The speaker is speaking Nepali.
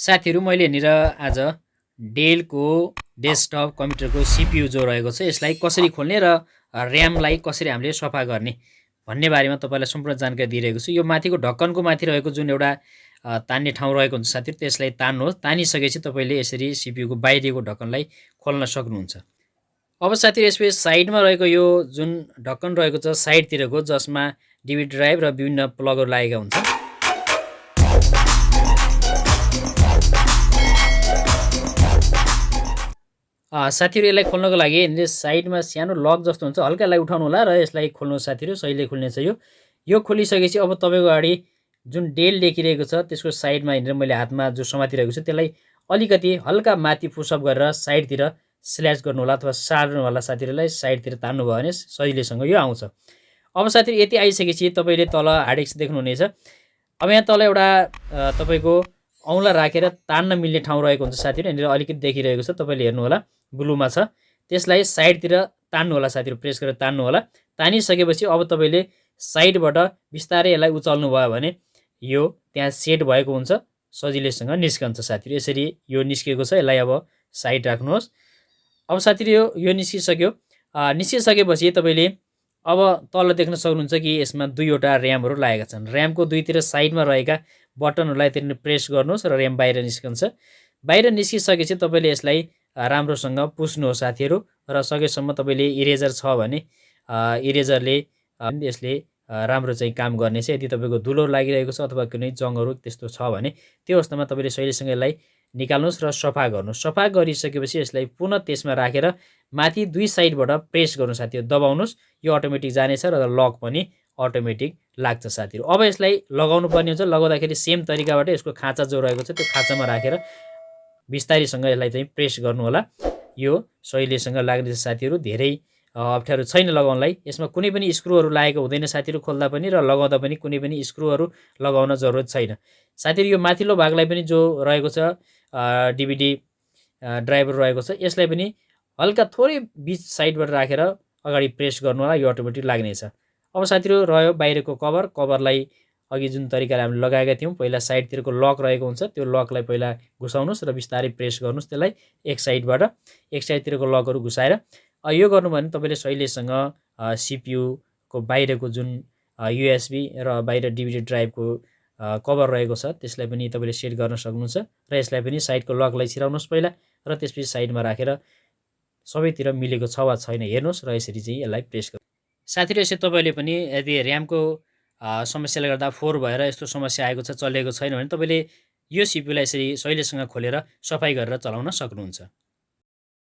साथीहरु मैले यहाँनिर आज डेलको डेस्कटप कम्प्युटरको सीपीयू जो रहेको छ यसलाई कसरी खोल्ने र र्यामलाई कसरी हामीले सफा गर्ने भन्ने बारेमा तपाईलाई सम्पूर्ण जानकारी दिइरहेको छु। यो माथिको ढक्कनको माथि रहेको जुन एउटा तान्ने ठाउँ रहेको हुन्छ साथीहरु त्यसलाई तान्नुहोस्। तानिसकेपछि तपाईले यसरी सीपीयूको बाहिरको ढक्कनलाई खोल्न सक्नुहुन्छ। अब साथीहरु यसपछि साइडमा रहेको यो जुन ढक्कन रहेको छ साइडतिरको जसमा डीवीडी ड्राइभ र विभिन्न प्लगहरु लागेका हुन्छन्। साथीहरु यसलाई खोल्नको लागि यहाँनिर साइडमा सानो लक जस्तो हुन्छ, हल्का यसलाई उठाउनु होला र यसलाई खोल्नुहोस् साथीहरु। सजिलै खुल्नेछ यो खोलिसकेपछि अब तपाईको अगाडि जुन डेल लेखिरहेको छ त्यसको साइडमा यहाँनिर मैले हातमा जो समातिरहेको छु त्यसलाई अलिकति हल्का माथि पुसअप गरेर साइडतिर स्ल्याच गर्नु होला अथवा सार्नु होला साथीहरुलाई। साइडतिर तान्नु भयो भने सजिलैसँग यो आउँछ। अब साथीहरु यति आइसकेपछि तपाईले तल हार्ड डिस्क देख्नुहुनेछ। अब यहाँ तल एउटा तपाईको औंला राखेर तान्न मिल्ने ठाउँ रहेको हुन्छ साथीहरु। यहाँनिर अलिकति देखिरहेको छ, तपाईले हेर्नु होला ब्लुमा छ। त्यसलाई साइडतिर तान्नु होला साथीहरु, प्रेस गरेर तान्नु होला। तानिसकेपछि अब तपाईले साइडबाट बिस्तारै यसलाई उचाल्नु भयो भने यो त्यहाँ सेट भएको हुन्छ, सजिलैसँग निस्कन्छ साथीहरु। यसरी यो निस्केको छ, यसलाई अब साइड राख्नुहोस्। अब साथीहरु यो निस्किसक्यो। निस्किसकेपछि तपाईले अब तल देख्न सक्नुहुन्छ कि यसमा दुईवटा र्यामहरु लागेका छन्। र्यामको दुईतिर साइडमा रहेका बटनहरुलाई त्यसरी प्रेस गर्नुहोस् र र्याम बाहिर निस्कन्छ। बाहिर निस्किसकेपछि तपाईले यसलाई राम्रोसँग पुस्नुहोस् साथीहरु र सकेसम्म तपाईले इरेजर छ भने इरेजरले यसले राम्रो चाहिँ काम गर्नेछ। यदि तपाईको धुलो लागिरहेको छ अथवा कुनै जङहरु त्यस्तो छ भने त्यो अवस्थामा तपाईले सजिलैसँग यसलाई निकाल्नुहोस् र सफा गर्नुहोस्। सफा गरिसकेपछि यसलाई पुनः त्यसमा राखेर माथि दुई साइडबाट प्रेस गर्नु साथीहरु, दबाउनुहोस्। यो अटोमेटिक जानेछ र लक पनि अटोमेटिक लाग्छ साथीहरु। अब यसलाई लगाउनु पर्ने हुन्छ। लगाउँदाखेरि सेम तरिकाबाट यसको खाँचा जो रहेको छ त्यो खाँचामा राखेर बिस्तारैसँग यसलाई चाहिँ प्रेस गर्नु होला। यो सजिलैसँग लाग्नेछ साथीहरु, धेरै अप्ठ्यारो छैन लगाउनलाई। यसमा कुनै पनि स्क्रुहरु लागेको हुँदैन साथीहरु, खोल्दा पनि र लगाउँदा पनि कुनै पनि स्क्रुहरु लगाउन जरुरत छैन साथीहरु। यो माथिल्लो भागलाई पनि जो रहेको छ डीवीडी ड्राइभर रहेको छ यसलाई पनि हल्का थोरै बीच साइडबाट राखेर अगाडि प्रेस गर्नु होला, यो अटोमेटिक लाग्नेछ। अब साथीहरु रह्यो बाहिरको कभरलाई अघि जुन तरिकाले हामीले लगाएका थियौं पहिला साइडतिरको लक रहेको हुन्छ त्यो लकलाई पहिला घुसाउनुस् र बिस्तारै प्रेस गर्नुस् त्यसलाई एक साइडतिरको लकहरु घुसाएर। यो गर्नु भने तपाईले सजिलैसँग सीपीयू को बाहिरको जुन यूएसबी र बाहिर डीवीडी ड्राइभको कभर रहेको छ त्यसलाई पनि तपाईले सेट गर्न सक्नुहुन्छ र यसलाई पनि साइडको लकलाई छिराउनुस् पहिला र त्यसपछि साइडमा राखेर सबैतिर मिलेको छ वा छैन हेर्नुस् र यसरी चाहिँ यसलाई प्रेस गर्नु। साथीहरु यसै तपाईले पनि यदि र्यामको समस्याले गर्दा फोहोर भएर यस्तो समस्या आएको छ, चलेको छैन भने तपाईले यो सीपीयूलाई यसरी सजिलैसँग खोलेर सफाई गरेर चलाउन सक्नुहुन्छ।